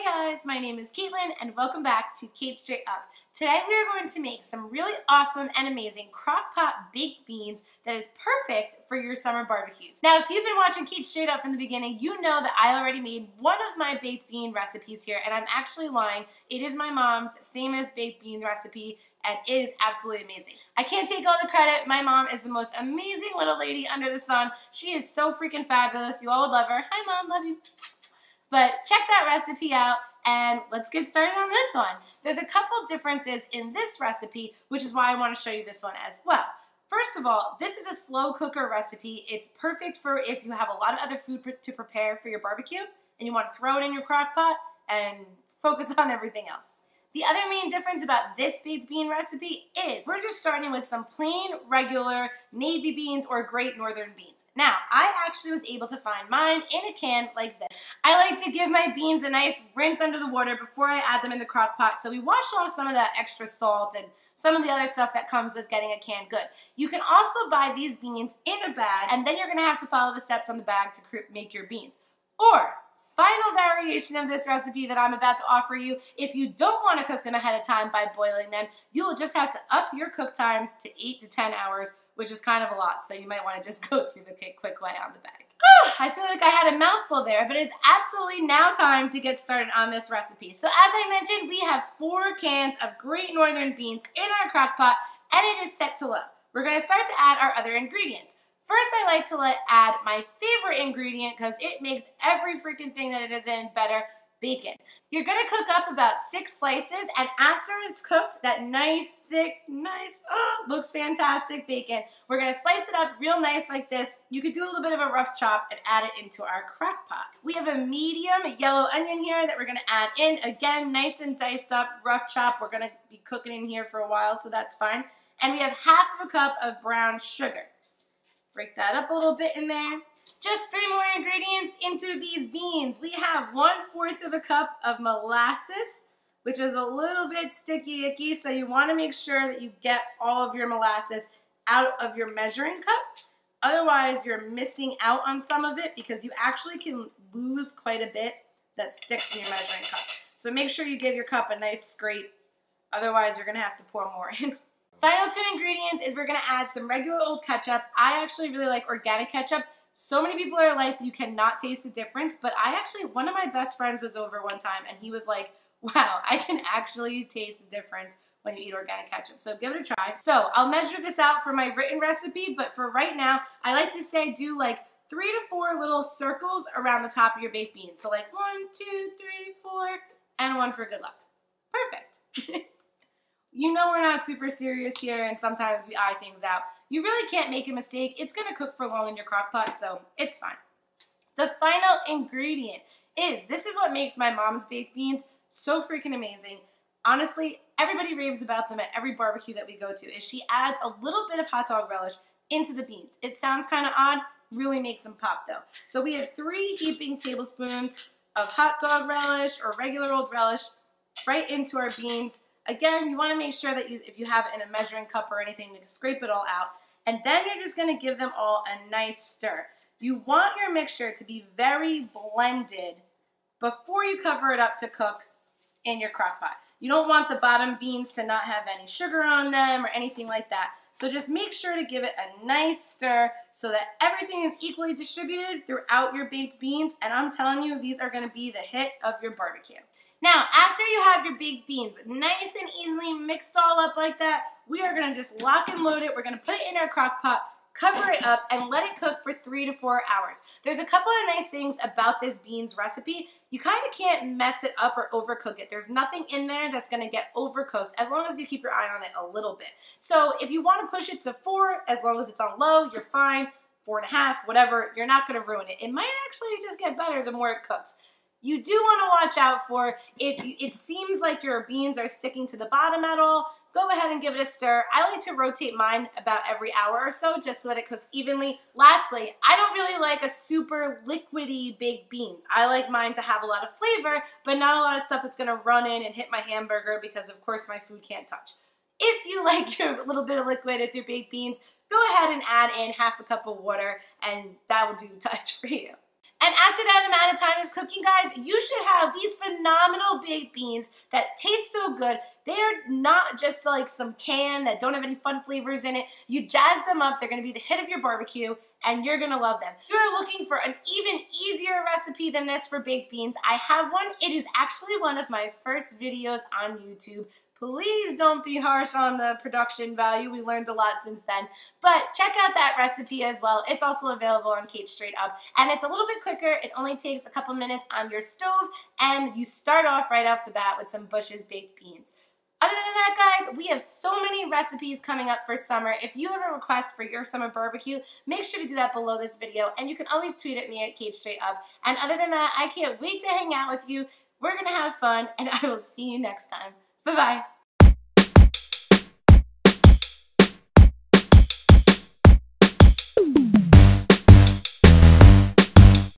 Hey guys, my name is Caitlin and welcome back to Cait Straight Up. Today we are going to make some really awesome and amazing crock pot baked beans that is perfect for your summer barbecues. Now if you've been watching Cait Straight Up from the beginning, you know that I already made one of my baked bean recipes here, and I'm actually lying. It is my mom's famous baked bean recipe and it is absolutely amazing. I can't take all the credit. My mom is the most amazing little lady under the sun. She is so freaking fabulous. You all would love her. Hi Mom, love you. But check that recipe out and let's get started on this one. There's a couple differences in this recipe, which is why I want to show you this one as well. First of all, this is a slow cooker recipe. It's perfect for if you have a lot of other food to prepare for your barbecue and you want to throw it in your crock pot and focus on everything else. The other main difference about this baked bean recipe is we're just starting with some plain, regular navy beans or great northern beans. Now, I actually was able to find mine in a can like this. I like to give my beans a nice rinse under the water before I add them in the crock pot, so we wash off some of that extra salt and some of the other stuff that comes with getting a can good. You can also buy these beans in a bag, and then you're gonna have to follow the steps on the bag to make your beans. Or, final variation of this recipe that I'm about to offer you, if you don't want to cook them ahead of time by boiling them, you will just have to up your cook time to 8 to 10 hours, which is kind of a lot, so you might want to just go through the quick way on the bag. I feel like I had a mouthful there, but it's absolutely now time to get started on this recipe. So as I mentioned, we have 4 cans of great northern beans in our crock pot, and it is set to low. We're going to start to add our other ingredients. First, I like to add my favorite ingredient because it makes every freaking thing that it is in better: bacon. You're gonna cook up about 6 slices, and after it's cooked, that nice, thick, looks fantastic bacon, we're gonna slice it up real nice like this. You could do a little bit of a rough chop and add it into our crock pot. We have a medium yellow onion here that we're gonna add in. Again, nice and diced up, rough chop. We're gonna be cooking in here for a while, so that's fine. And we have half of a cup of brown sugar. Break that up a little bit in there. Just 3 more ingredients into these beans. We have 1/4 of a cup of molasses, which is a little bit sticky icky, so you want to make sure that you get all of your molasses out of your measuring cup. Otherwise, you're missing out on some of it because you actually can lose quite a bit that sticks in your measuring cup. So make sure you give your cup a nice scrape. Otherwise, you're going to have to pour more in. Final 2 ingredients is we're going to add some regular old ketchup. I actually really like organic ketchup. So many people are like, you cannot taste the difference, but one of my best friends was over one time and he was like, wow, I can actually taste the difference when you eat organic ketchup. So give it a try. So I'll measure this out for my written recipe, but for right now, I like to say do like 3 to 4 little circles around the top of your baked beans. So like 1, 2, 3, 4, and 1 for good luck. Perfect. You know we're not super serious here, and sometimes we eye things out. You really can't make a mistake. It's going to cook for long in your crock pot, so it's fine. The final ingredient is, this is what makes my mom's baked beans so freaking amazing. Honestly, everybody raves about them at every barbecue that we go to, is she adds a little bit of hot dog relish into the beans. It sounds kind of odd, really makes them pop though. So we have 3 heaping tablespoons of hot dog relish or regular old relish right into our beans. Again, you want to make sure that if you have it in a measuring cup or anything, to scrape it all out. And then you're just going to give them all a nice stir. You want your mixture to be very blended before you cover it up to cook in your crock pot. You don't want the bottom beans to not have any sugar on them or anything like that. So just make sure to give it a nice stir so that everything is equally distributed throughout your baked beans. And I'm telling you, these are going to be the hit of your barbecue. Now, after you have your baked beans nice and easily mixed all up like that, we are going to just lock and load it. We're going to put it in our crock pot, cover it up, and let it cook for 3 to 4 hours. There's a couple of nice things about this beans recipe. You kind of can't mess it up or overcook it. There's nothing in there that's going to get overcooked as long as you keep your eye on it a little bit. So if you want to push it to 4, as long as it's on low, you're fine. 4.5, whatever, you're not going to ruin it. It might actually just get better the more it cooks. You do want to watch out for if it seems like your beans are sticking to the bottom at all, go ahead and give it a stir. I like to rotate mine about every hour or so just so that it cooks evenly. Lastly, I don't really like a super liquidy baked beans. I like mine to have a lot of flavor, but not a lot of stuff that's going to run in and hit my hamburger because of course my food can't touch. If you like your little bit of liquid with your baked beans, go ahead and add in half a cup of water and that will do the touch for you. And after that amount of time of cooking, guys, you should have these phenomenal baked beans that taste so good. They're not just like some can that don't have any fun flavors in it. You jazz them up. They're going to be the hit of your barbecue, and you're going to love them. If you're looking for an even easier recipe than this for baked beans, I have one. It is actually one of my first videos on YouTube. Please don't be harsh on the production value. We learned a lot since then. But check out that recipe as well. It's also available on Cait Straight Up. And it's a little bit quicker. It only takes a couple minutes on your stove. And you start off right off the bat with some Bush's baked beans. Other than that, guys, we have so many recipes coming up for summer. If you have a request for your summer barbecue, make sure to do that below this video. And you can always tweet at me at Cait Straight Up. And other than that, I can't wait to hang out with you. We're going to have fun. And I will see you next time. Bye-bye.